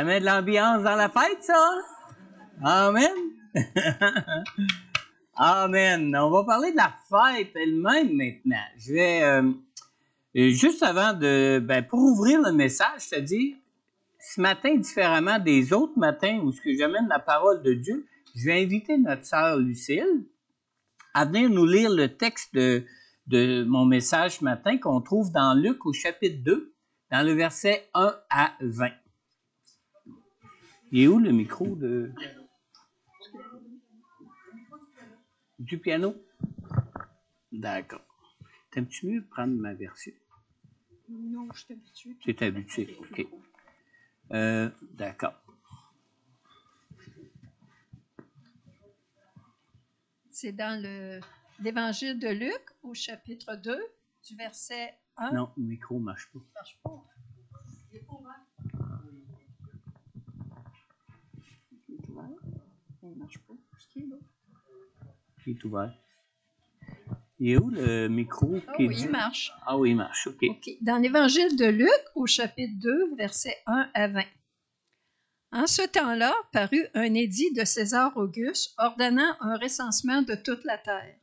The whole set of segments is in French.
Ça met de l'ambiance dans la fête, ça? Amen. Amen. On va parler de la fête elle-même maintenant. Je vais, juste avant pour ouvrir le message, c'est-à-dire, ce matin, différemment des autres matins où j'amène la parole de Dieu, je vais inviter notre sœur Lucille à venir nous lire le texte de mon message ce matin qu'on trouve dans Luc au chapitre 2, dans le verset 1 à 20. Il est où le micro du piano? D'accord. T'aimes-tu mieux prendre ma version? Non, je suis habituée. Tu es habitué, OK. D'accord. C'est dans l'Évangile de Luc, au chapitre 2, du verset 1. Non, le micro ne marche pas. Il ne marche pas. Il est ouvert. Il est ouvert. Il ne marche pas. Ce qui est là. Il est ouvert. Il est où le micro qui oui, il marche. Ah oui, il marche, OK. Dans l'Évangile de Luc, au chapitre 2, versets 1 à 20. En ce temps-là, parut un édit de César Auguste ordonnant un recensement de toute la terre.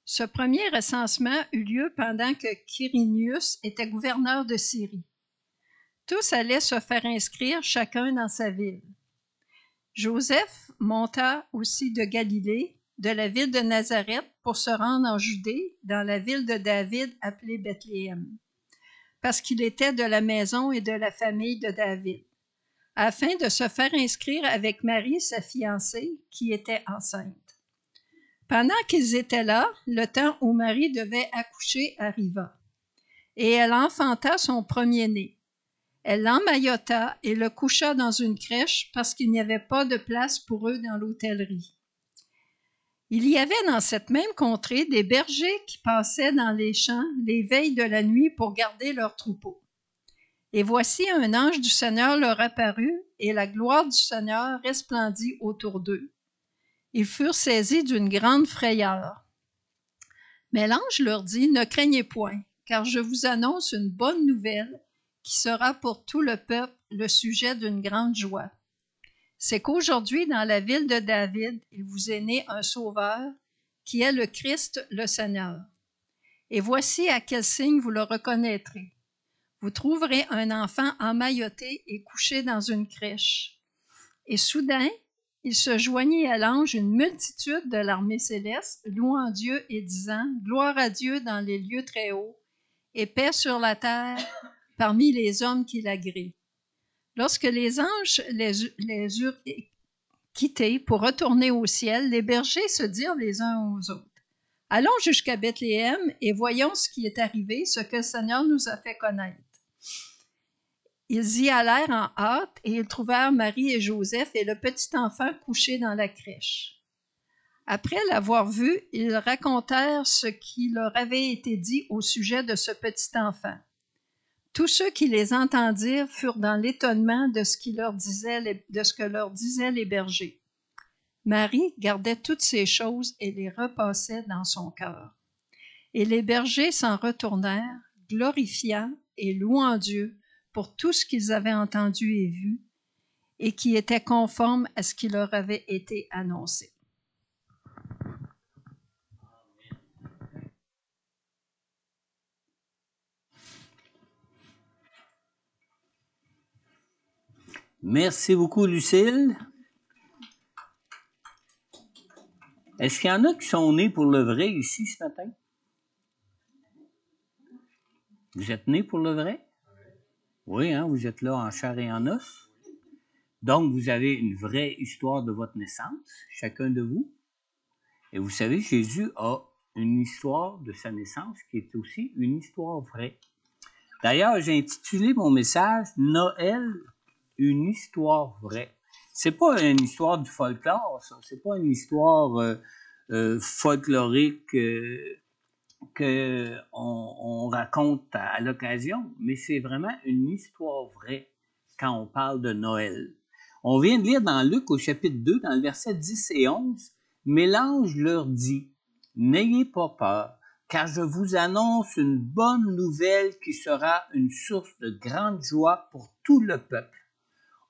Ce premier recensement eut lieu pendant que Quirinius était gouverneur de Syrie. Tous allaient se faire inscrire chacun dans sa ville. Joseph monta aussi de Galilée, de la ville de Nazareth, pour se rendre en Judée, dans la ville de David appelée Bethléem, parce qu'il était de la maison et de la famille de David, afin de se faire inscrire avec Marie, sa fiancée, qui était enceinte. Pendant qu'ils étaient là, le temps où Marie devait accoucher arriva, et elle enfanta son premier-né. Elle l'emmaillota et le coucha dans une crèche parce qu'il n'y avait pas de place pour eux dans l'hôtellerie. Il y avait dans cette même contrée des bergers qui passaient dans les champs les veilles de la nuit pour garder leurs troupeaux. Et voici un ange du Seigneur leur apparut, et la gloire du Seigneur resplendit autour d'eux. Ils furent saisis d'une grande frayeur. Mais l'ange leur dit, « Ne craignez point, car je vous annonce une bonne nouvelle qui sera pour tout le peuple le sujet d'une grande joie. C'est qu'aujourd'hui, dans la ville de David, il vous est né un sauveur, qui est le Christ, le Seigneur. Et voici à quel signe vous le reconnaîtrez. Vous trouverez un enfant emmailloté et couché dans une crèche. » Et soudain, il se joignit à l'ange une multitude de l'armée céleste, louant Dieu et disant, « Gloire à Dieu dans les lieux très hauts, et paix sur la terre parmi les hommes qui l'agréent. » Lorsque les anges les eurent quittés pour retourner au ciel, les bergers se dirent les uns aux autres, « Allons jusqu'à Bethléem et voyons ce qui est arrivé, ce que le Seigneur nous a fait connaître. » Ils y allèrent en hâte et ils trouvèrent Marie et Joseph et le petit enfant couché dans la crèche. Après l'avoir vu, ils racontèrent ce qui leur avait été dit au sujet de ce petit enfant. Tous ceux qui les entendirent furent dans l'étonnement de ce que leur disaient les bergers. Marie gardait toutes ces choses et les repassait dans son cœur. Et les bergers s'en retournèrent, glorifiant et louant Dieu pour tout ce qu'ils avaient entendu et vu, et qui était conforme à ce qui leur avait été annoncé. Merci beaucoup, Lucille. Est-ce qu'il y en a qui sont nés pour le vrai ici ce matin? Vous êtes nés pour le vrai? Oui, hein, vous êtes là en chair et en os. Donc, vous avez une vraie histoire de votre naissance, chacun de vous. Et vous savez, Jésus a une histoire de sa naissance qui est aussi une histoire vraie. D'ailleurs, j'ai intitulé mon message « Noël, une histoire vraie ». C'est pas une histoire du folklore, ça. C'est pas une histoire folklorique qu'on raconte à l'occasion, mais c'est vraiment une histoire vraie quand on parle de Noël. On vient de lire dans Luc au chapitre 2, dans le verset 10 et 11, « Mais l'ange leur dit, « N'ayez pas peur, car je vous annonce une bonne nouvelle qui sera une source de grande joie pour tout le peuple.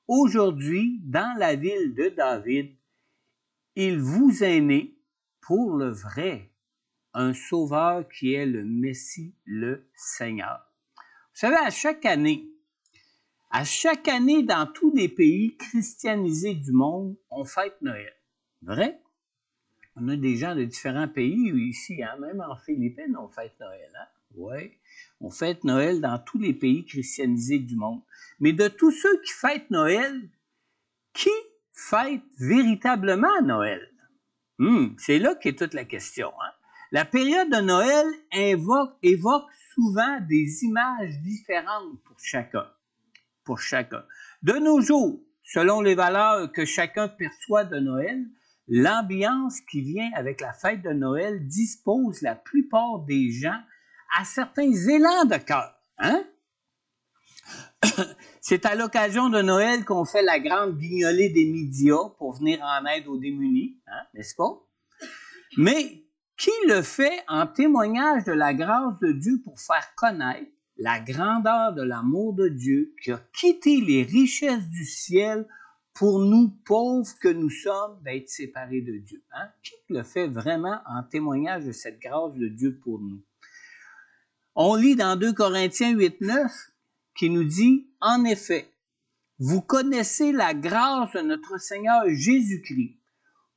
aujourd'hui, dans la ville de David, il vous est né pour le vrai un sauveur qui est le Messie, le Seigneur. Vous savez, à chaque année, dans tous les pays christianisés du monde, on fête Noël. Vrai? On a des gens de différents pays ici, hein? Même en Philippines, on fête Noël. Hein? Oui, on fête Noël dans tous les pays christianisés du monde. Mais de tous ceux qui fêtent Noël, qui fête véritablement Noël? C'est là qu'est toute la question. Hein? La période de Noël évoque souvent des images différentes pour chacun. De nos jours, selon les valeurs que chacun perçoit de Noël, l'ambiance qui vient avec la fête de Noël dispose la plupart des gens à certains élans de cœur. Hein? C'est à l'occasion de Noël qu'on fait la grande guignolée des médias pour venir en aide aux démunis, hein, n'est-ce pas? Mais qui le fait en témoignage de la grâce de Dieu pour faire connaître la grandeur de l'amour de Dieu qui a quitté les richesses du ciel pour nous pauvres que nous sommes d'être séparés de Dieu. Hein? Qui le fait vraiment en témoignage de cette grâce de Dieu pour nous? On lit dans 2 Corinthiens 8-9 qui nous dit, « En effet, vous connaissez la grâce de notre Seigneur Jésus-Christ.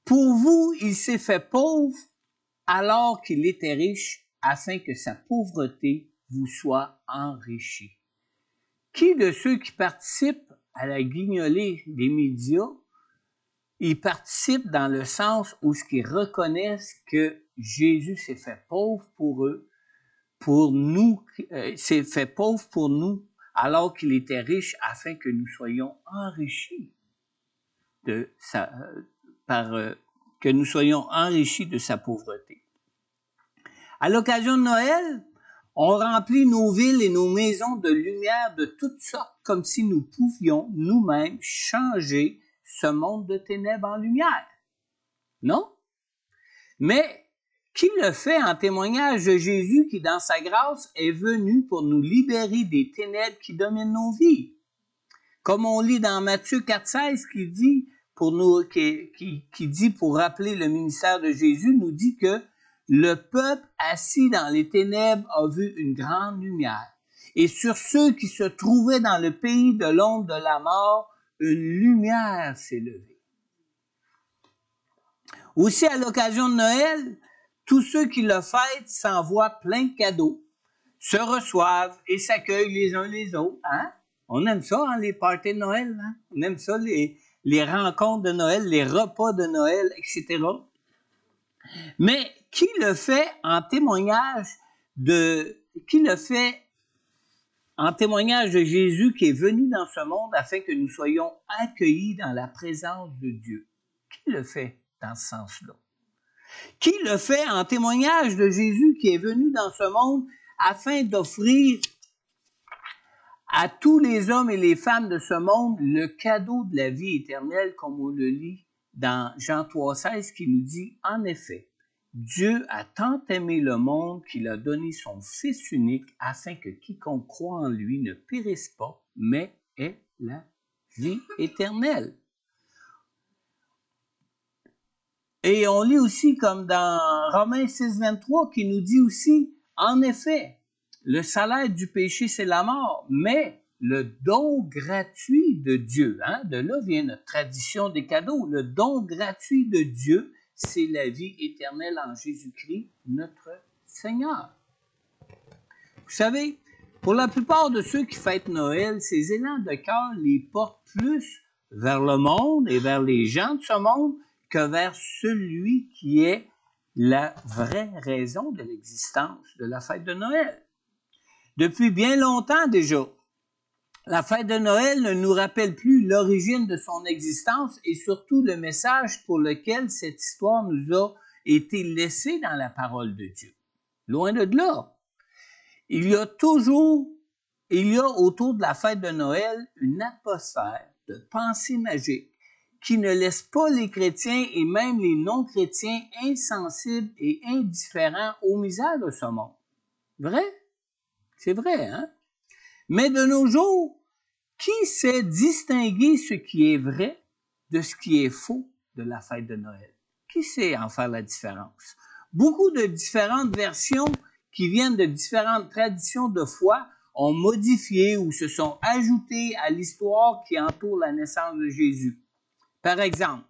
Pour vous, il s'est fait pauvre alors qu'il était riche, afin que sa pauvreté vous soit enrichie. » Qui de ceux qui participent à la guignolée des médias, ils participent dans le sens où ils reconnaissent que Jésus s'est fait pauvre pour eux, pour nous, s'est fait pauvre pour nous, alors qu'il était riche, afin que nous soyons enrichis de sa pauvreté. À l'occasion de Noël, on remplit nos villes et nos maisons de lumière de toutes sortes, comme si nous pouvions nous-mêmes changer ce monde de ténèbres en lumière. Non? Mais qui le fait en témoignage de Jésus qui, dans sa grâce, est venu pour nous libérer des ténèbres qui dominent nos vies? Comme on lit dans Matthieu 4,16 qui dit pour rappeler le ministère de Jésus, nous dit que le peuple assis dans les ténèbres a vu une grande lumière. Et sur ceux qui se trouvaient dans le pays de l'ombre de la mort, une lumière s'est levée. Aussi, à l'occasion de Noël, tous ceux qui le fêtent s'envoient plein de cadeaux, se reçoivent et s'accueillent les uns les autres. Hein? On aime ça, hein, les parties de Noël. Hein? On aime ça, les rencontres de Noël, les repas de Noël, etc. Mais qui le fait en témoignage de Jésus qui est venu dans ce monde afin que nous soyons accueillis dans la présence de Dieu? Qui le fait dans ce sens-là? Qui le fait en témoignage de Jésus qui est venu dans ce monde afin d'offrir à tous les hommes et les femmes de ce monde le cadeau de la vie éternelle, comme on le lit dans Jean 3,16 qui nous dit, « En effet, Dieu a tant aimé le monde qu'il a donné son Fils unique afin que quiconque croit en lui ne périsse pas, mais ait la vie éternelle. » Et on lit aussi comme dans Romains 6,23 qui nous dit aussi, « En effet, le salaire du péché, c'est la mort, mais le don gratuit de Dieu, hein, de là vient notre tradition des cadeaux, le don gratuit de Dieu, c'est la vie éternelle en Jésus-Christ, notre Seigneur. » Vous savez, pour la plupart de ceux qui fêtent Noël, ces élans de cœur les portent plus vers le monde et vers les gens de ce monde que vers celui qui est la vraie raison de l'existence de la fête de Noël. Depuis bien longtemps déjà, la fête de Noël ne nous rappelle plus l'origine de son existence et surtout le message pour lequel cette histoire nous a été laissée dans la parole de Dieu. Loin de là. Il y a autour de la fête de Noël une atmosphère de pensée magique qui ne laisse pas les chrétiens et même les non-chrétiens insensibles et indifférents aux misères de ce monde. Vrai? C'est vrai, hein? Mais de nos jours, Qui sait distinguer ce qui est vrai de ce qui est faux de la fête de Noël? Qui sait en faire la différence? Beaucoup de différentes versions qui viennent de différentes traditions de foi ont modifié ou se sont ajoutées à l'histoire qui entoure la naissance de Jésus. Par exemple,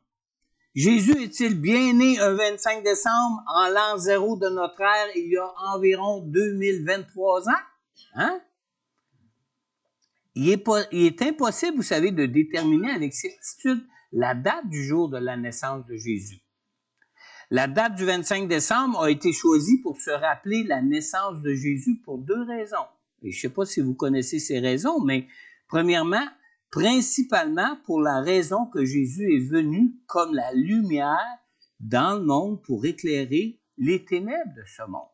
Jésus est-il bien né un 25 décembre en l'an 0 de notre ère il y a environ 2023 ans? Hein? Il est impossible, vous savez, de déterminer avec certitude la date du jour de la naissance de Jésus. La date du 25 décembre a été choisie pour se rappeler la naissance de Jésus pour deux raisons. Et je ne sais pas si vous connaissez ces raisons, mais premièrement, principalement pour la raison que Jésus est venu comme la lumière dans le monde pour éclairer les ténèbres de ce monde.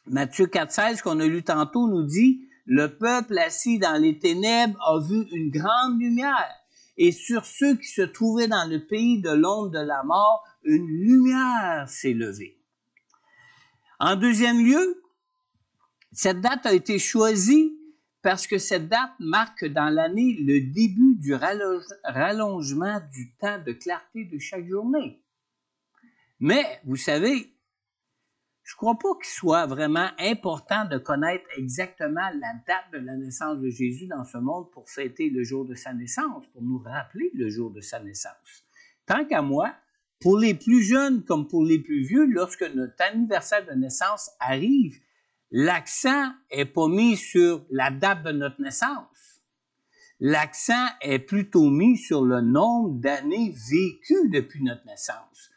Matthieu 4,16 qu'on a lu tantôt nous dit « Le peuple assis dans les ténèbres a vu une grande lumière, et sur ceux qui se trouvaient dans le pays de l'ombre de la mort, une lumière s'est levée. » En deuxième lieu, cette date a été choisie parce que cette date marque dans l'année le début du rallongement du temps de clarté de chaque journée. Mais, vous savez, je ne crois pas qu'il soit vraiment important de connaître exactement la date de la naissance de Jésus dans ce monde pour fêter le jour de sa naissance, pour nous rappeler le jour de sa naissance. Tant qu'à moi, pour les plus jeunes comme pour les plus vieux, lorsque notre anniversaire de naissance arrive, l'accent n'est pas mis sur la date de notre naissance. L'accent est plutôt mis sur le nombre d'années vécues depuis notre naissance.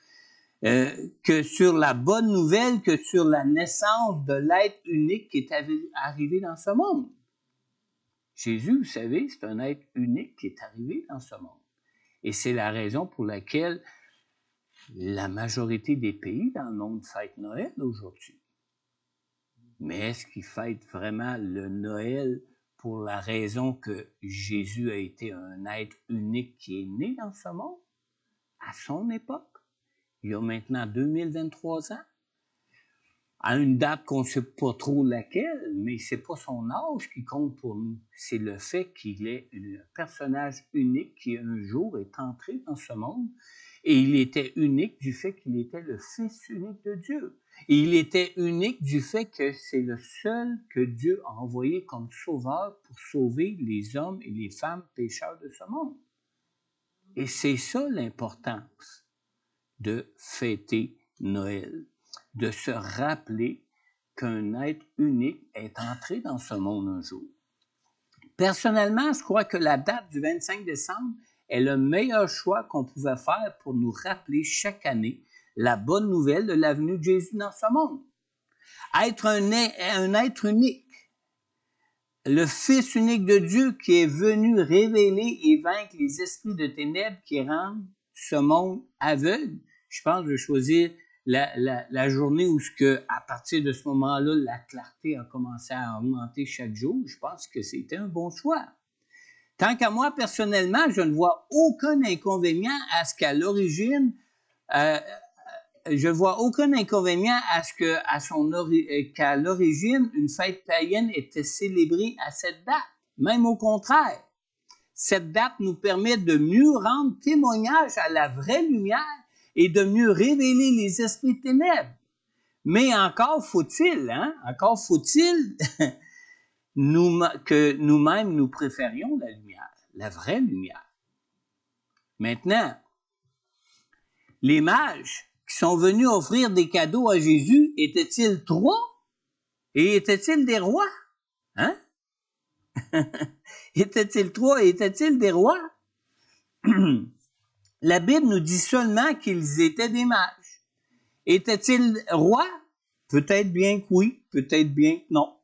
Que sur la bonne nouvelle, que sur la naissance de l'être unique qui est arrivé dans ce monde. Jésus, vous savez, c'est un être unique qui est arrivé dans ce monde. Et c'est la raison pour laquelle la majorité des pays dans le monde fêtent Noël aujourd'hui. Mais est-ce qu'ils fêtent vraiment le Noël pour la raison que Jésus a été un être unique qui est né dans ce monde à son époque? Il y a maintenant 2023 ans, à une date qu'on ne sait pas trop laquelle, mais c'est pas son âge qui compte pour nous. C'est le fait qu'il est un personnage unique qui un jour est entré dans ce monde, et il était unique du fait qu'il était le Fils unique de Dieu. Et il était unique du fait que c'est le seul que Dieu a envoyé comme sauveur pour sauver les hommes et les femmes pécheurs de ce monde. Et c'est ça l'importance de fêter Noël, de se rappeler qu'un être unique est entré dans ce monde un jour. Personnellement, je crois que la date du 25 décembre est le meilleur choix qu'on pouvait faire pour nous rappeler chaque année la bonne nouvelle de la venue de Jésus dans ce monde. Être un être unique, le Fils unique de Dieu qui est venu révéler et vaincre les esprits de ténèbres qui rendent ce monde aveugle. Je pense que je vais choisir la journée où à partir de ce moment-là, la clarté a commencé à augmenter chaque jour. Je pense que c'était un bon choix. Tant qu'à moi, personnellement, je ne vois aucun inconvénient à ce qu'à l'origine, qu'à l'origine, une fête païenne était célébrée à cette date. Même au contraire. Cette date nous permet de mieux rendre témoignage à la vraie lumière et de mieux révéler les esprits de ténèbres. Mais encore faut-il que nous-mêmes nous préférions la lumière, la vraie lumière. Maintenant, les mages qui sont venus offrir des cadeaux à Jésus, étaient-ils trois? Et étaient-ils des rois? Hein? Étaient-ils trois et étaient-ils des rois? La Bible nous dit seulement qu'ils étaient des mages. Étaient-ils rois? Peut-être bien que oui, peut-être bien que non.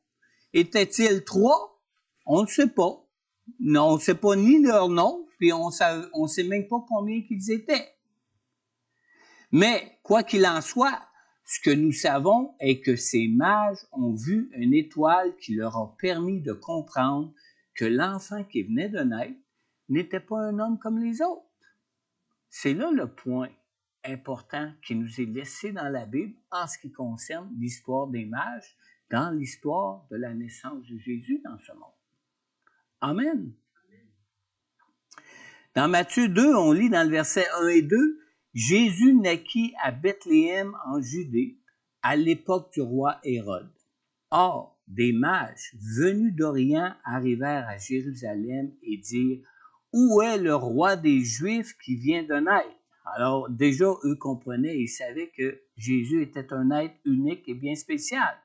Étaient-ils trois? On ne sait pas. Non, on ne sait pas ni leur nom, puis on ne sait même pas combien qu'ils étaient. Mais, quoi qu'il en soit, ce que nous savons est que ces mages ont vu une étoile qui leur a permis de comprendre que l'enfant qui venait de naître n'était pas un homme comme les autres. C'est là le point important qui nous est laissé dans la Bible en ce qui concerne l'histoire des mages, dans l'histoire de la naissance de Jésus dans ce monde. Amen. Dans Matthieu 2, on lit dans le verset 1 et 2, « Jésus naquit à Bethléem en Judée, à l'époque du roi Hérode. Or, des mages venus d'Orient arrivèrent à Jérusalem et dirent, « Où est le roi des Juifs qui vient de naître? » Alors, déjà, eux comprenaient, ils savaient que Jésus était un être unique et bien spécial.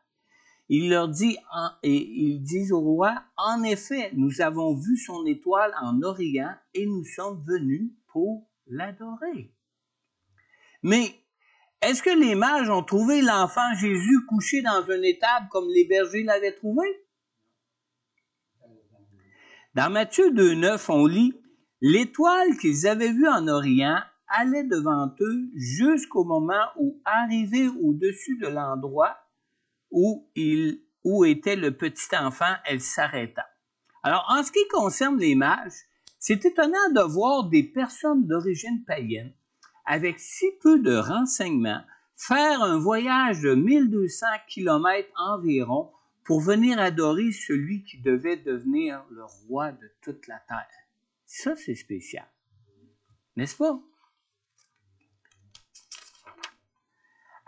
Il leur dit, et ils disent au roi, « En effet, nous avons vu son étoile en Orient et nous sommes venus pour l'adorer. » Mais est-ce que les mages ont trouvé l'enfant Jésus couché dans une étable comme les bergers l'avaient trouvé? Dans Matthieu 2,9, on lit, « L'étoile qu'ils avaient vue en Orient allait devant eux jusqu'au moment où, arrivée au-dessus de l'endroit où était le petit enfant, elle s'arrêta. » Alors, en ce qui concerne les mages, c'est étonnant de voir des personnes d'origine païenne, avec si peu de renseignements, faire un voyage de 1200 km environ pour venir adorer celui qui devait devenir le roi de toute la terre. Ça, c'est spécial. N'est-ce pas?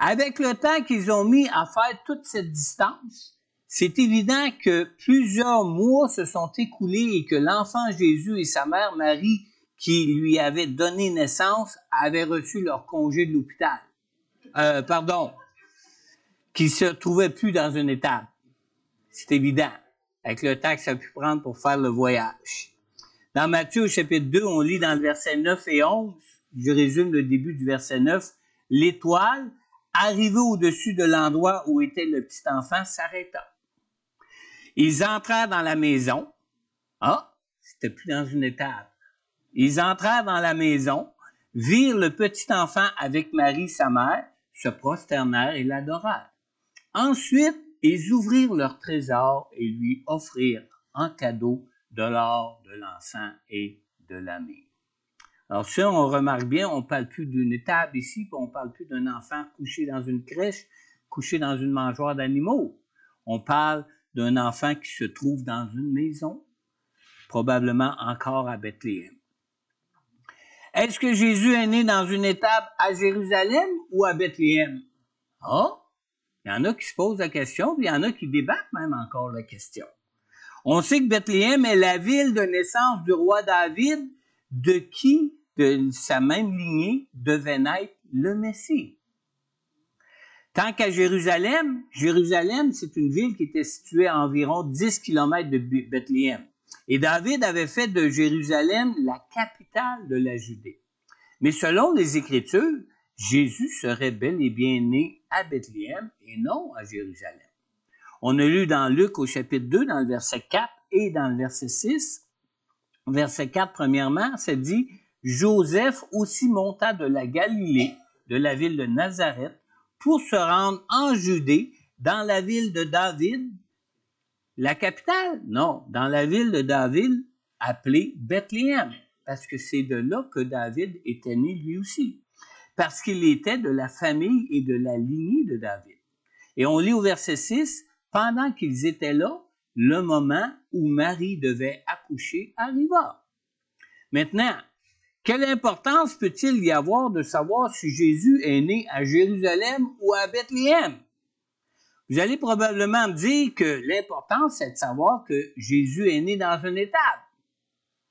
Avec le temps qu'ils ont mis à faire toute cette distance, c'est évident que plusieurs mois se sont écoulés et que l'enfant Jésus et sa mère Marie, qui lui avaient donné naissance, avaient reçu leur congé de l'hôpital. Qui ne se trouvaient plus dans une étape. C'est évident, avec le temps que ça a pu prendre pour faire le voyage. Dans Matthieu, chapitre 2, on lit dans le verset 9 et 11, je résume le début du verset 9, « L'étoile, arrivée au-dessus de l'endroit où était le petit enfant, s'arrêta. Ils entrèrent dans la maison. » Ah, c'était plus dans une étable. Ils entrèrent dans la maison, virent le petit enfant avec Marie, sa mère, se prosternèrent et l'adorèrent. Ensuite, ils ouvrirent leur trésor et lui offrirent en cadeau de l'or, de l'encens et de la myrrhe. Alors ça, on remarque bien, on ne parle plus d'une étable ici, puis on ne parle plus d'un enfant couché dans une crèche, couché dans une mangeoire d'animaux. On parle d'un enfant qui se trouve dans une maison, probablement encore à Bethléem. Est-ce que Jésus est né dans une étable à Jérusalem ou à Bethléem? Ah, il y en a qui se posent la question, puis il y en a qui débattent même encore la question. On sait que Bethléem est la ville de naissance du roi David, de qui, de sa même lignée, devait naître le Messie. Tant qu'à Jérusalem, c'est une ville qui était située à environ 10 km de Bethléem. Et David avait fait de Jérusalem la capitale de la Judée. Mais selon les Écritures, Jésus serait bel et bien né à Bethléem et non à Jérusalem. On a lu dans Luc au chapitre 2, dans le verset 4 et dans le verset 6. Verset 4, premièrement, ça dit « Joseph aussi monta de la Galilée, de la ville de Nazareth, pour se rendre en Judée, dans la ville de David. » La capitale? Non, dans la ville de David, appelée Bethléem, parce que c'est de là que David était né lui aussi, parce qu'il était de la famille et de la lignée de David. Et on lit au verset 6, « Pendant qu'ils étaient là, le moment où Marie devait accoucher arriva. » Maintenant, quelle importance peut-il y avoir de savoir si Jésus est né à Jérusalem ou à Bethléem? Vous allez probablement me dire que l'important, c'est de savoir que Jésus est né dans une étable.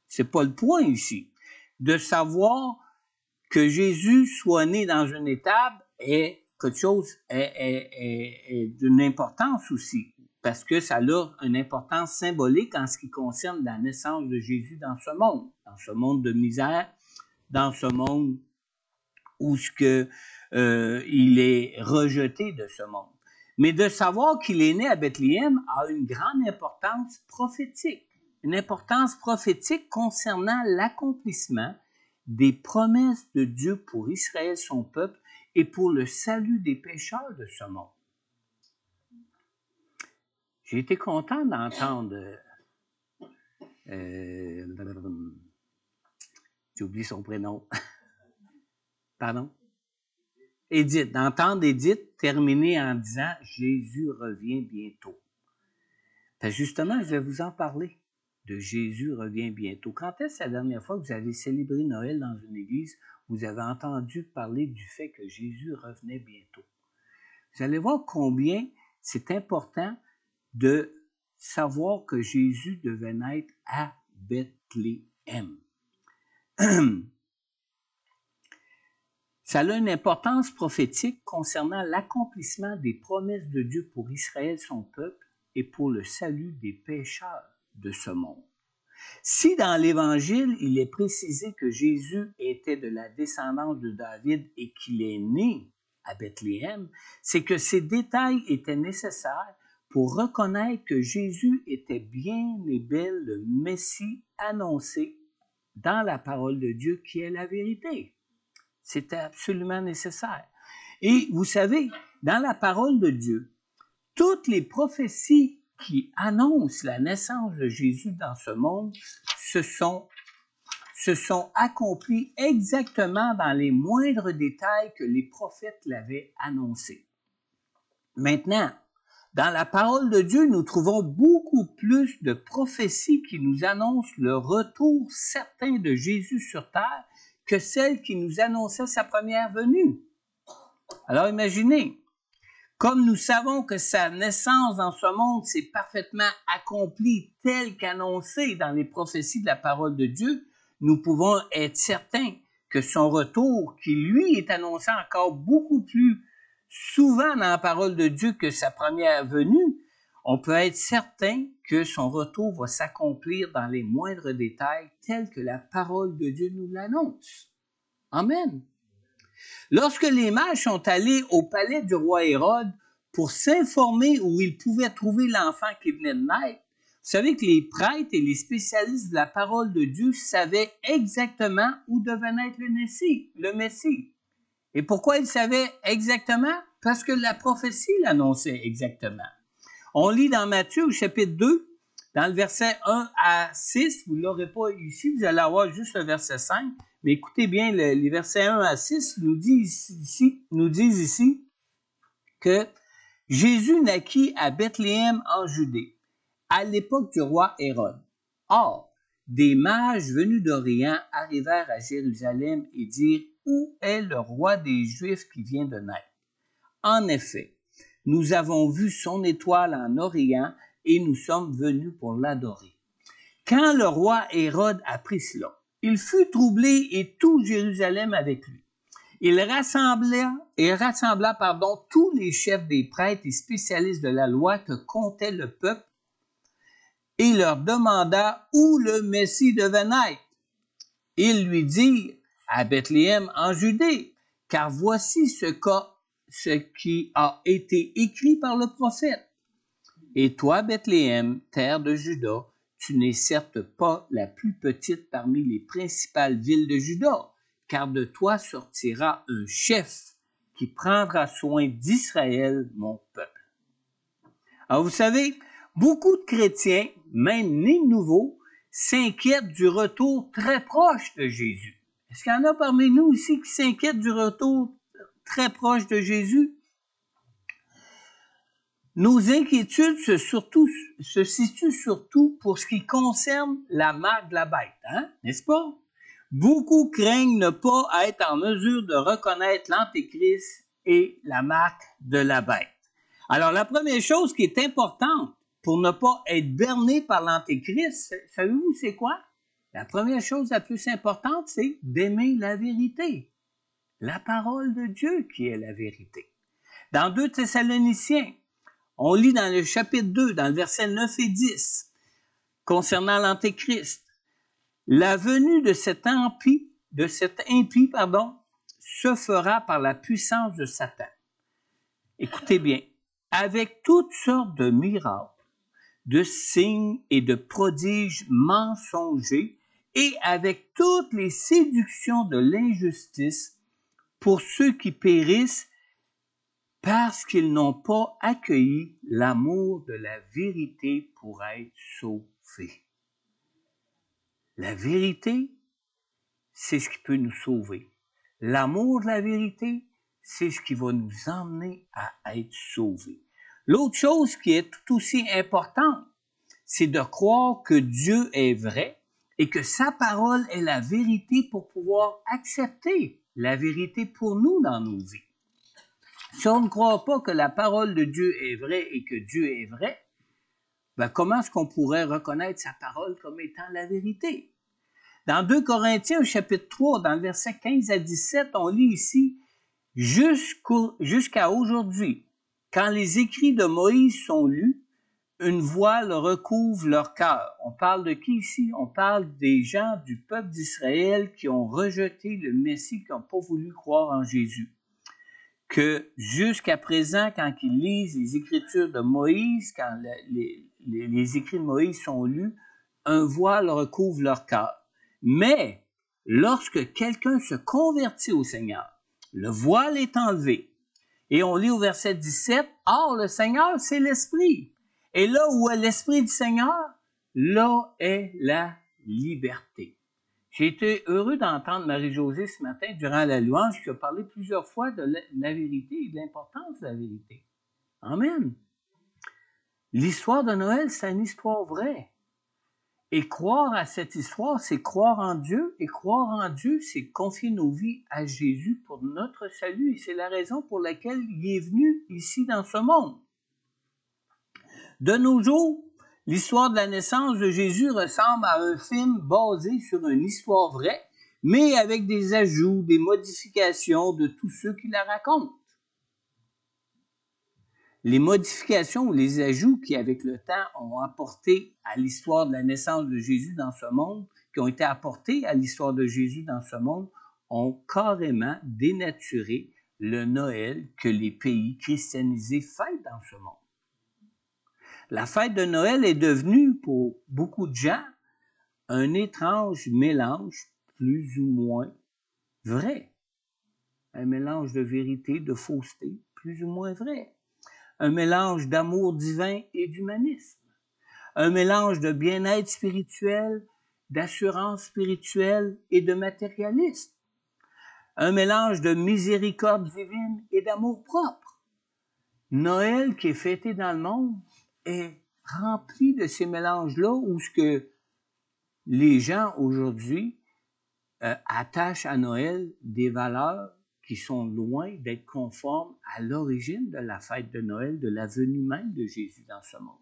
C'est pas le point ici. De savoir que Jésus soit né dans une étable est quelque chose est d'une importance aussi, parce que ça a une importance symbolique en ce qui concerne la naissance de Jésus dans ce monde de misère, dans ce monde où il est rejeté de ce monde. Mais de savoir qu'il est né à Bethléem a une grande importance prophétique. Une importance prophétique concernant l'accomplissement des promesses de Dieu pour Israël, son peuple, et pour le salut des pécheurs de ce monde. J'ai été content d'entendre... j'ai oublié son prénom. Pardon? Édith, d'entendre Édith terminer en disant « Jésus revient bientôt ». Justement, je vais vous en parler de Jésus revient bientôt. Quand est-ce la dernière fois que vous avez célébré Noël dans une église, vous avez entendu parler du fait que Jésus revenait bientôt? Vous allez voir combien c'est important de savoir que Jésus devait naître à Bethléem. Ça a une importance prophétique concernant l'accomplissement des promesses de Dieu pour Israël, son peuple, et pour le salut des pécheurs de ce monde. Si dans l'Évangile, il est précisé que Jésus était de la descendance de David et qu'il est né à Bethléem, c'est que ces détails étaient nécessaires pour reconnaître que Jésus était bien et bel le Messie annoncé dans la parole de Dieu qui est la vérité. C'était absolument nécessaire. Et vous savez, dans la parole de Dieu, toutes les prophéties qui annoncent la naissance de Jésus dans ce monde se sont accomplies exactement dans les moindres détails que les prophètes l'avaient annoncé. Maintenant, dans la parole de Dieu, nous trouvons beaucoup plus de prophéties qui nous annoncent le retour certain de Jésus sur terre que celles qui nous annonçaient sa première venue. Alors imaginez, comme nous savons que sa naissance dans ce monde s'est parfaitement accomplie telle qu'annoncée dans les prophéties de la parole de Dieu, nous pouvons être certains que son retour, qui lui est annoncé encore beaucoup plus souvent dans la parole de Dieu que sa première venue, on peut être certain que son retour va s'accomplir dans les moindres détails tels que la parole de Dieu nous l'annonce. Amen. Lorsque les mages sont allés au palais du roi Hérode pour s'informer où ils pouvaient trouver l'enfant qui venait de naître, vous savez que les prêtres et les spécialistes de la parole de Dieu savaient exactement où devait naître le Messie. Et pourquoi ils savaient exactement? Parce que la prophétie l'annonçait exactement. On lit dans Matthieu au chapitre 2, dans le verset 1 à 6, vous ne l'aurez pas ici, vous allez avoir juste le verset 5, mais écoutez bien, les versets 1 à 6 nous disent ici que Jésus naquit à Bethléem en Judée, à l'époque du roi Hérode. Or, des mages venus d'Orient arrivèrent à Jérusalem et dirent « Où est le roi des Juifs qui vient de naître? En effet, nous avons vu son étoile en Orient et nous sommes venus pour l'adorer. » Quand le roi Hérode apprit cela, il fut troublé et tout Jérusalem avec lui. Il rassembla tous les chefs des prêtres et spécialistes de la loi que comptait le peuple et leur demanda où le Messie devait naître. Ils lui dirent à Bethléem en Judée, car voici ce qui a été écrit par le prophète. Et toi, Bethléem, terre de Juda, tu n'es certes pas la plus petite parmi les principales villes de Juda, car de toi sortira un chef qui prendra soin d'Israël, mon peuple. Alors vous savez, beaucoup de chrétiens, même nés nouveaux, s'inquiètent du retour très proche de Jésus. Est-ce qu'il y en a parmi nous ici qui s'inquiètent du retour très proche de Jésus? Nos inquiétudes se situent surtout pour ce qui concerne la marque de la bête, n'est-ce pas? Beaucoup craignent ne pas être en mesure de reconnaître l'Antéchrist et la marque de la bête. Alors, la première chose qui est importante pour ne pas être berné par l'Antéchrist, savez-vous c'est quoi? La première chose la plus importante, c'est d'aimer la vérité. La parole de Dieu qui est la vérité. Dans 2 Thessaloniciens, on lit dans le chapitre 2, dans le verset 9 et 10, concernant l'Antéchrist. La venue de cet impie, se fera par la puissance de Satan. Écoutez bien, avec toutes sortes de miracles, de signes et de prodiges mensongers, et avec toutes les séductions de l'injustice pour ceux qui périssent parce qu'ils n'ont pas accueilli l'amour de la vérité pour être sauvés. La vérité, c'est ce qui peut nous sauver. L'amour de la vérité, c'est ce qui va nous emmener à être sauvés. L'autre chose qui est tout aussi importante, c'est de croire que Dieu est vrai et que sa parole est la vérité pour pouvoir accepter la vérité pour nous dans nos vies. Si on ne croit pas que la parole de Dieu est vraie et que Dieu est vrai, ben comment est-ce qu'on pourrait reconnaître sa parole comme étant la vérité? Dans 2 Corinthiens, au chapitre 3, dans le verset 15 à 17, on lit ici « Jusqu'à aujourd'hui, quand les écrits de Moïse sont lus, une voile recouvre leur cœur. » On parle de qui ici? On parle des gens du peuple d'Israël qui ont rejeté le Messie, qui n'ont pas voulu croire en Jésus. Que jusqu'à présent, quand ils lisent les Écritures de Moïse, quand les écrits de Moïse sont lus, un voile recouvre leur cœur. Mais lorsque quelqu'un se convertit au Seigneur, le voile est enlevé. Et on lit au verset 17, « Or, le Seigneur, c'est l'Esprit. Et là où est l'Esprit du Seigneur, là est la liberté. » J'ai été heureux d'entendre Marie-Josée ce matin, durant la louange, qui a parlé plusieurs fois de la vérité et de l'importance de la vérité. Amen. L'histoire de Noël, c'est une histoire vraie. Et croire à cette histoire, c'est croire en Dieu. Et croire en Dieu, c'est confier nos vies à Jésus pour notre salut. Et c'est la raison pour laquelle il est venu ici dans ce monde. De nos jours, l'histoire de la naissance de Jésus ressemble à un film basé sur une histoire vraie, mais avec des ajouts, des modifications de tous ceux qui la racontent. Les modifications ou les ajouts qui, avec le temps, ont apporté à l'histoire de la naissance de Jésus dans ce monde, qui ont été apportés à l'histoire de Jésus dans ce monde, ont carrément dénaturé le Noël que les pays christianisés fêtent dans ce monde. La fête de Noël est devenue, pour beaucoup de gens, un étrange mélange plus ou moins vrai. Un mélange de vérité, de fausseté, plus ou moins vrai. Un mélange d'amour divin et d'humanisme. Un mélange de bien-être spirituel, d'assurance spirituelle et de matérialisme. Un mélange de miséricorde divine et d'amour propre. Noël qui est fêté dans le monde est rempli de ces mélanges-là où ce que les gens aujourd'hui attachent à Noël des valeurs qui sont loin d'être conformes à l'origine de la fête de Noël, de la venue même de Jésus dans ce monde.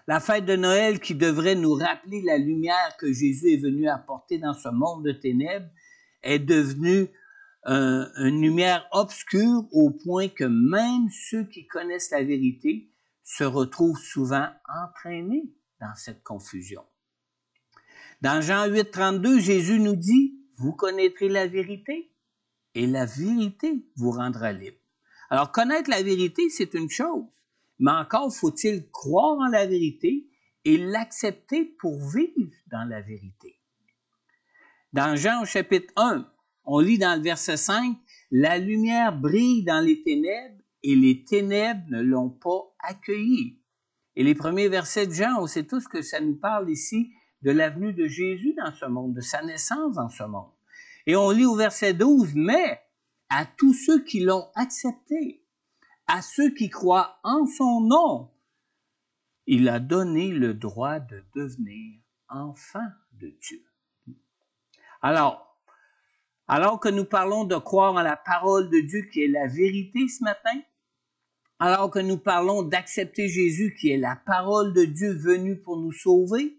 La fête de Noël qui devrait nous rappeler la lumière que Jésus est venu apporter dans ce monde de ténèbres est devenue une lumière obscure au point que même ceux qui connaissent la vérité se retrouvent souvent entraînés dans cette confusion. Dans Jean 8, 32, Jésus nous dit « Vous connaîtrez la vérité et la vérité vous rendra libre. » Alors, connaître la vérité, c'est une chose, mais encore faut-il croire en la vérité et l'accepter pour vivre dans la vérité. Dans Jean au chapitre 1, on lit dans le verset 5, « La lumière brille dans les ténèbres et les ténèbres ne l'ont pas accueillie. » Et les premiers versets de Jean, on sait tous que ça nous parle ici de la venue de Jésus dans ce monde, de sa naissance dans ce monde. Et on lit au verset 12, « Mais à tous ceux qui l'ont accepté, à ceux qui croient en son nom, il a donné le droit de devenir enfants de Dieu. » Alors que nous parlons de croire en la parole de Dieu qui est la vérité ce matin, alors que nous parlons d'accepter Jésus qui est la parole de Dieu venue pour nous sauver,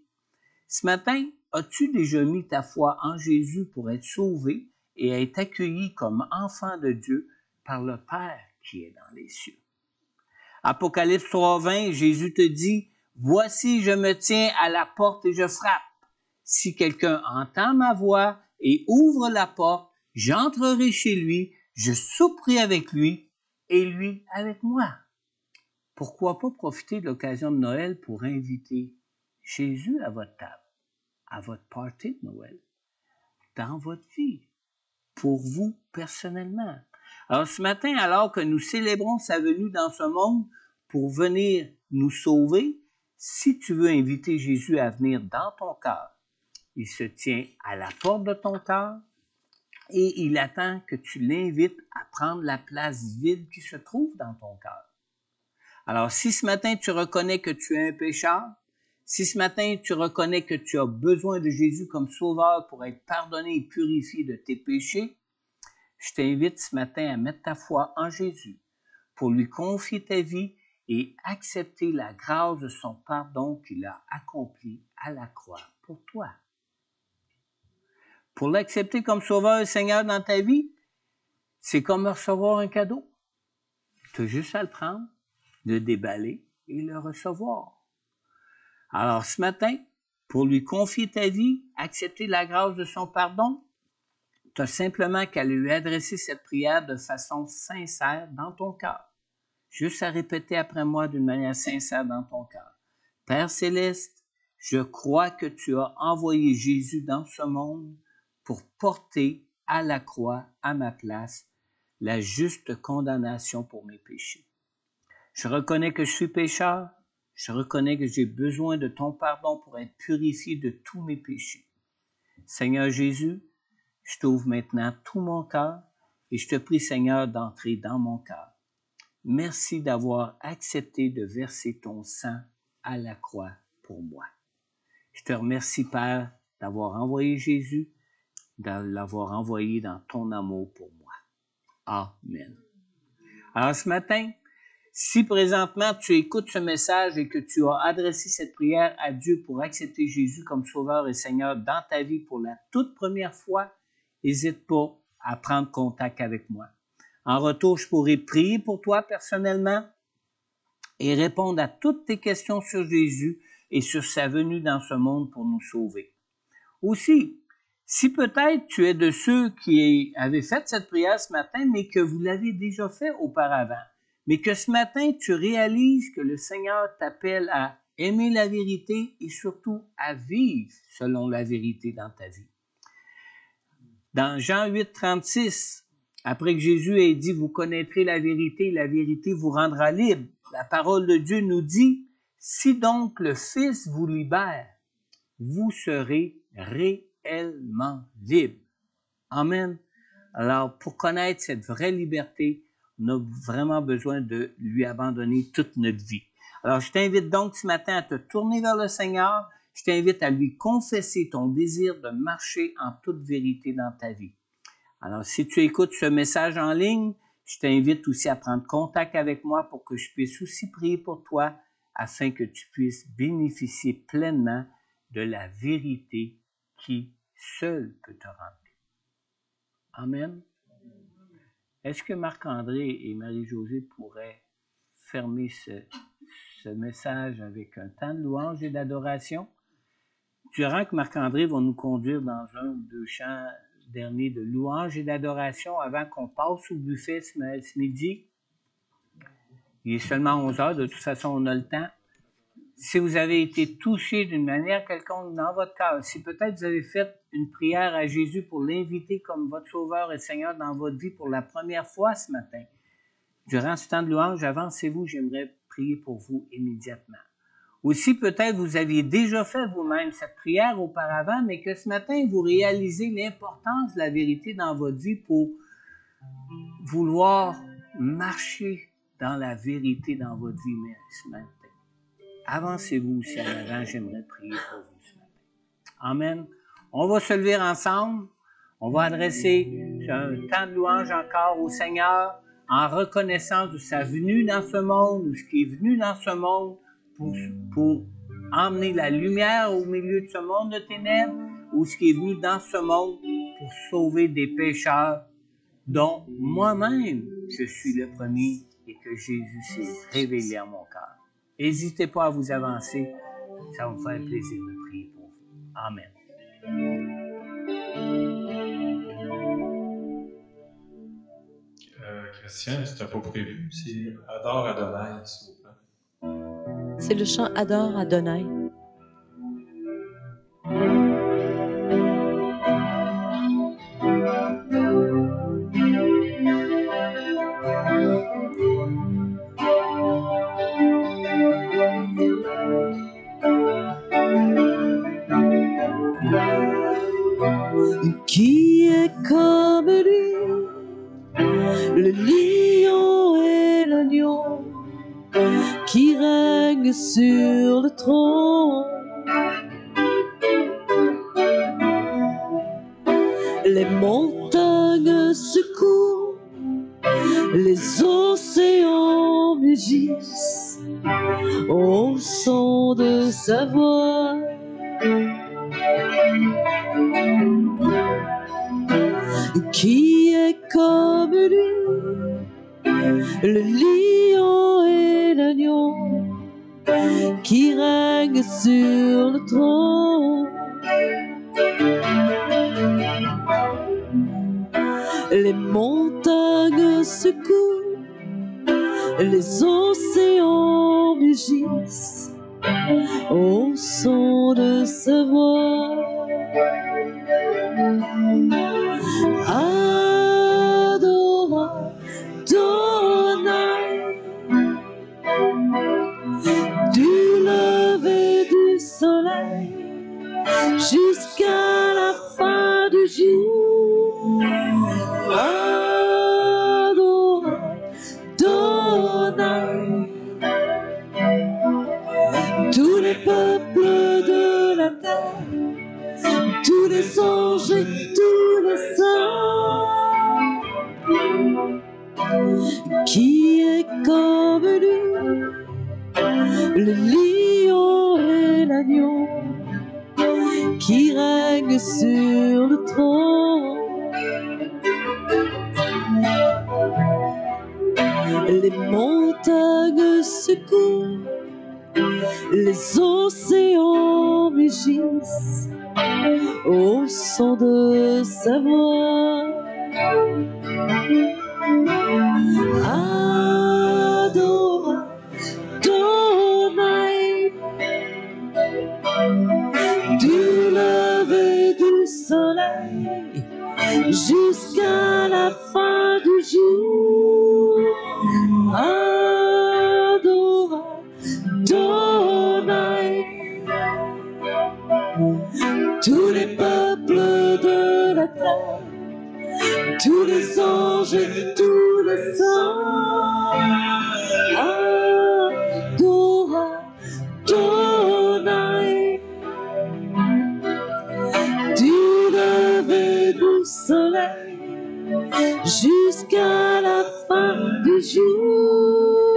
ce matin, as-tu déjà mis ta foi en Jésus pour être sauvé et être accueilli comme enfant de Dieu par le Père qui est dans les cieux? Apocalypse 3:20, Jésus te dit, « Voici, je me tiens à la porte et je frappe. Si quelqu'un entend ma voix et ouvre la porte, j'entrerai chez lui, je souperai avec lui et lui avec moi. » Pourquoi pas profiter de l'occasion de Noël pour inviter Jésus à votre table, à votre party de Noël, dans votre vie, pour vous personnellement. Alors ce matin, alors que nous célébrons sa venue dans ce monde pour venir nous sauver, si tu veux inviter Jésus à venir dans ton cœur, il se tient à la porte de ton cœur et il attend que tu l'invites à prendre la place vide qui se trouve dans ton cœur. Alors, si ce matin tu reconnais que tu es un pécheur, si ce matin tu reconnais que tu as besoin de Jésus comme sauveur pour être pardonné et purifié de tes péchés, je t'invite ce matin à mettre ta foi en Jésus pour lui confier ta vie et accepter la grâce de son pardon qu'il a accompli à la croix pour toi. Pour l'accepter comme sauveur et Seigneur dans ta vie, c'est comme recevoir un cadeau. Tu as juste à le prendre, le déballer et le recevoir. Alors ce matin, pour lui confier ta vie, accepter la grâce de son pardon, tu as simplement qu'à lui adresser cette prière de façon sincère dans ton cœur. Juste à répéter après moi d'une manière sincère dans ton cœur. Père Céleste, je crois que tu as envoyé Jésus dans ce monde pour porter à la croix, à ma place, la juste condamnation pour mes péchés. Je reconnais que je suis pécheur. Je reconnais que j'ai besoin de ton pardon pour être purifié de tous mes péchés. Seigneur Jésus, je t'ouvre maintenant tout mon cœur et je te prie, Seigneur, d'entrer dans mon cœur. Merci d'avoir accepté de verser ton sang à la croix pour moi. Je te remercie, Père, d'avoir envoyé Jésus, de l'avoir envoyé dans ton amour pour moi. Amen. Alors ce matin, si présentement tu écoutes ce message et que tu as adressé cette prière à Dieu pour accepter Jésus comme Sauveur et Seigneur dans ta vie pour la toute première fois, n'hésite pas à prendre contact avec moi. En retour, je pourrai prier pour toi personnellement et répondre à toutes tes questions sur Jésus et sur sa venue dans ce monde pour nous sauver. Aussi, si peut-être tu es de ceux qui avaient fait cette prière ce matin, mais que vous l'avez déjà fait auparavant, mais que ce matin tu réalises que le Seigneur t'appelle à aimer la vérité et surtout à vivre selon la vérité dans ta vie. Dans Jean 8, 36, après que Jésus ait dit « Vous connaîtrez la vérité vous rendra libre », la parole de Dieu nous dit « Si donc le Fils vous libère, vous serez réellement libre. » Amen. Alors, pour connaître cette vraie liberté, on a vraiment besoin de lui abandonner toute notre vie. Alors, je t'invite donc ce matin à te tourner vers le Seigneur. Je t'invite à lui confesser ton désir de marcher en toute vérité dans ta vie. Alors, si tu écoutes ce message en ligne, je t'invite aussi à prendre contact avec moi pour que je puisse aussi prier pour toi afin que tu puisses bénéficier pleinement de la vérité qui seule peut te rendre. Amen. Est-ce que Marc-André et Marie-Josée pourraient fermer ce message avec un temps de louange et d'adoration? Durant que Marc-André va nous conduire dans un ou deux chants derniers de louange et d'adoration avant qu'on passe au buffet ce midi. Il est seulement 11 heures, de toute façon on a le temps. Si vous avez été touché d'une manière quelconque dans votre cœur, si peut-être vous avez fait une prière à Jésus pour l'inviter comme votre Sauveur et Seigneur dans votre vie pour la première fois ce matin, durant ce temps de louange, avancez-vous, j'aimerais prier pour vous immédiatement. Aussi, peut-être vous aviez déjà fait vous-même cette prière auparavant, mais que ce matin, vous réalisez l'importance de la vérité dans votre vie pour vouloir marcher dans la vérité dans votre vie ce matin. Avancez-vous aussi en avant, j'aimerais prier pour vous ce matin. Amen. On va se lever ensemble. On va adresser un temps de louange encore au Seigneur en reconnaissance de sa venue dans ce monde, ou ce qui est venu dans ce monde pour emmener la lumière au milieu de ce monde de ténèbres, ou ce qui est venu dans ce monde pour sauver des pécheurs dont moi-même je suis le premier et que Jésus s'est révélé à mon cœur. N'hésitez pas à vous avancer, ça va me faire plaisir de prier pour vous. Amen. Christian, c'était pas prévu, c'est Adore Adonai, s'il vous plaît. C'est le chant Adore Adonai. Qui est comme lui, le lion et l'agneau, qui règne sur le trône. Les montagnes secouent, les océans mugissent au son de sa voix. Qui est comme lui, le lion et l'agneau, qui règne sur le trône. Les montagnes secouent, les océans mugissent au son de sa voix. Adore Adonai, du lever du soleil jusqu'à la fin du jour. Adore Adonai, tous les peuples de la terre, tous les anges et tous les saints. Qui est comme lui, le lion et l'agneau, qui règne sur le trône. Les montagnes secouent, les océans mugissent au son de sa voix. Adore Adonai, du lever du soleil jusqu'à la fin du jour. Adore Adonai, tous les peuples de la terre, tous les anges et tous les saints. Adore Adonai, du lever du soleil jusqu'à la fin du jour.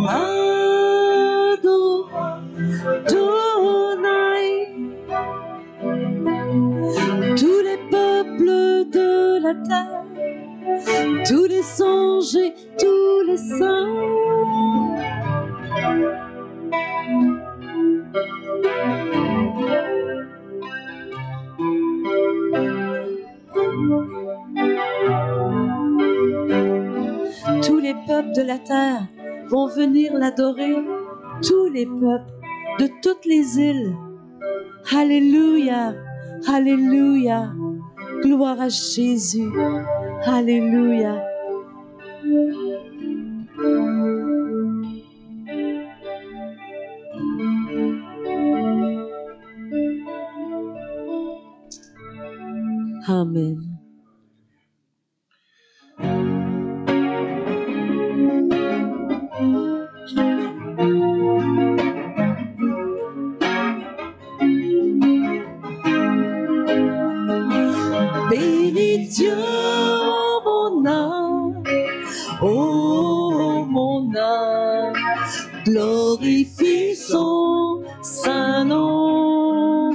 Adore Adonai, tous les peuples de la terre, tous les anges et tous les saints. Tous les peuples de la terre vont venir l'adorer, tous les peuples de toutes les îles. Alléluia, alléluia, gloire à Jésus, alléluia. Amen. Bénis Dieu, mon âme, oh mon âme, glorifie son saint nom.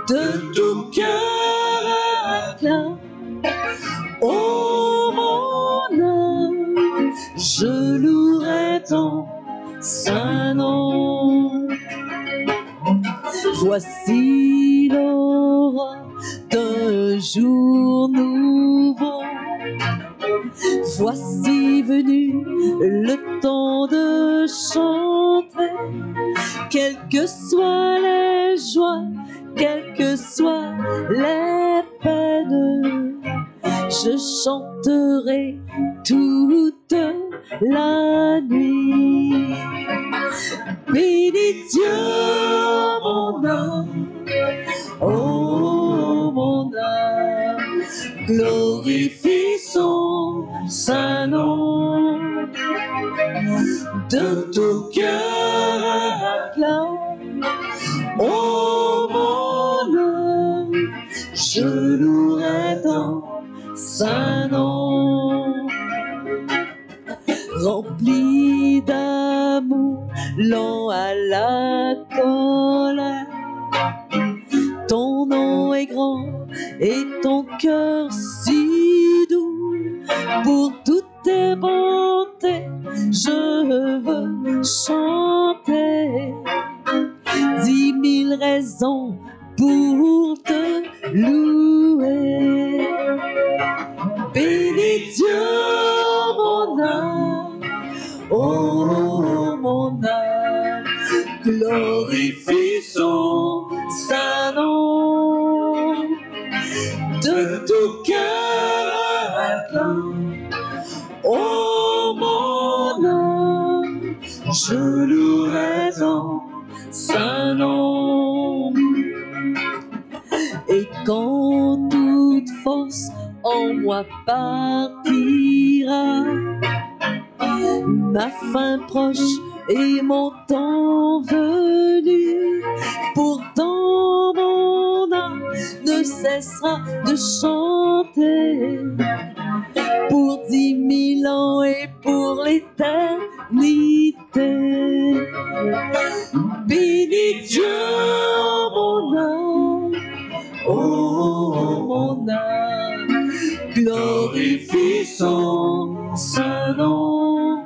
De tout cœur acclame, oh mon âme, je louerai ton saint nom. Voici l'aurore d'un jour nouveau, voici venu le temps de chanter. Quelles que soient les joies, quelles que soient les peines, je chanterai toute la nuit. Bénis Dieu, mon âme, oh mon âme, glorifie son saint nom. de tout cœur acclame. Oh mon âme, je louerai ton saint nom. Rempli d'amour, lent à la colère, ton nom est grand et ton cœur si doux. Pour toutes tes bontés, je veux chanter 10 000 raisons pour te louer. Bénis Dieu, mon âme, oh mon âme, glorifie son saint nom. De tout cœur acclame, oh mon âme, je louerai ton saint nom. Et quand toute force en moi partira, ma fin proche et mon temps venu, pourtant mon âme ne cessera de chanter pour 10 000 ans et pour l'éternité. Bénis Dieu, mon âme, oh mon âme, glorifie son saint nom.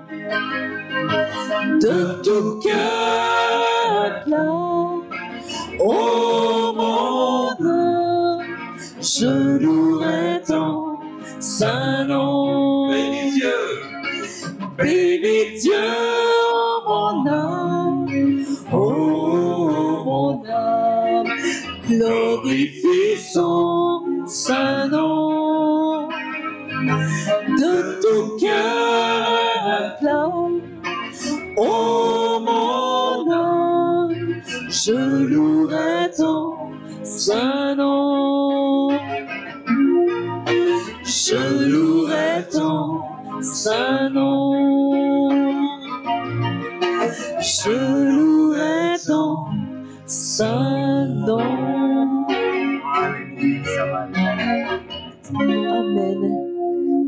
De tout cœur acclame, oh mon âme, je louerai ton saint nom. Bénis Dieu, mon âme, oh mon âme, glorifie son saint nom. De tout cœur acclame, oh mon âme, je louerai ton saint nom. Je louerai ton saint nom. Je louerai ton saint nom. Amen.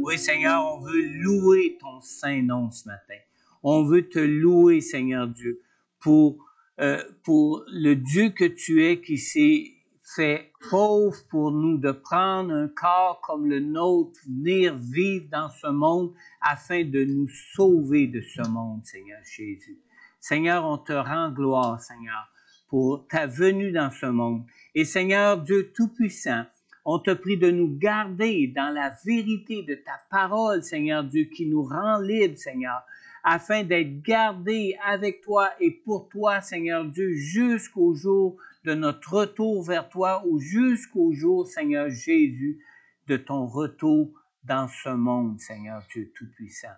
Oui, Seigneur, on veut louer ton saint nom ce matin. On veut te louer, Seigneur Dieu, pour le Dieu que tu es qui s'est fait pauvre pour nous, de prendre un corps comme le nôtre, venir vivre dans ce monde afin de nous sauver de ce monde, Seigneur Jésus. Seigneur, on te rend gloire, Seigneur, pour ta venue dans ce monde. Et Seigneur Dieu Tout-Puissant, on te prie de nous garder dans la vérité de ta parole, Seigneur Dieu, qui nous rend libres, Seigneur, afin d'être gardés avec toi et pour toi, Seigneur Dieu, jusqu'au jour de notre retour vers toi ou jusqu'au jour, Seigneur Jésus, de ton retour dans ce monde, Seigneur Dieu Tout-Puissant.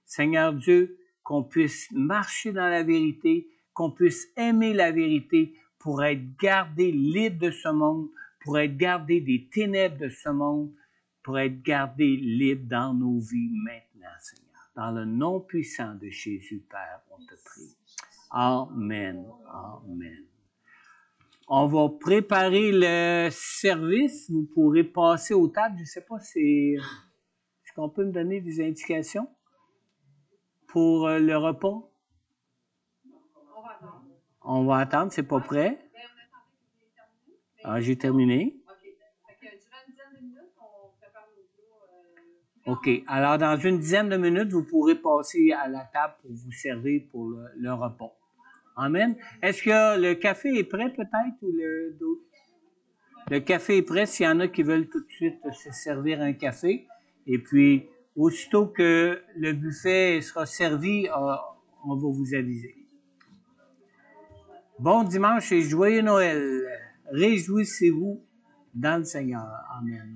Seigneur Dieu, qu'on puisse marcher dans la vérité, qu'on puisse aimer la vérité pour être gardés libres de ce monde, pour être gardés des ténèbres de ce monde, pour être gardés libres dans nos vies maintenant, Seigneur. Dans le nom puissant de Jésus, Père, on te prie. Amen. Amen. On va préparer le service. Vous pourrez passer aux tables. Je ne sais pas si... Est-ce qu'on peut me donner des indications pour le repas? On va attendre, c'est pas prêt. Ah, j'ai terminé. OK. Alors, dans une dizaine de minutes, vous pourrez passer à la table pour vous servir pour le repas. Amen. Est-ce que le café est prêt peut-être ou le café est prêt s'il y en a qui veulent tout de suite se servir un café. Et puis, aussitôt que le buffet sera servi, on va vous aviser. Bon dimanche et joyeux Noël. Réjouissez-vous dans le Seigneur. Amen.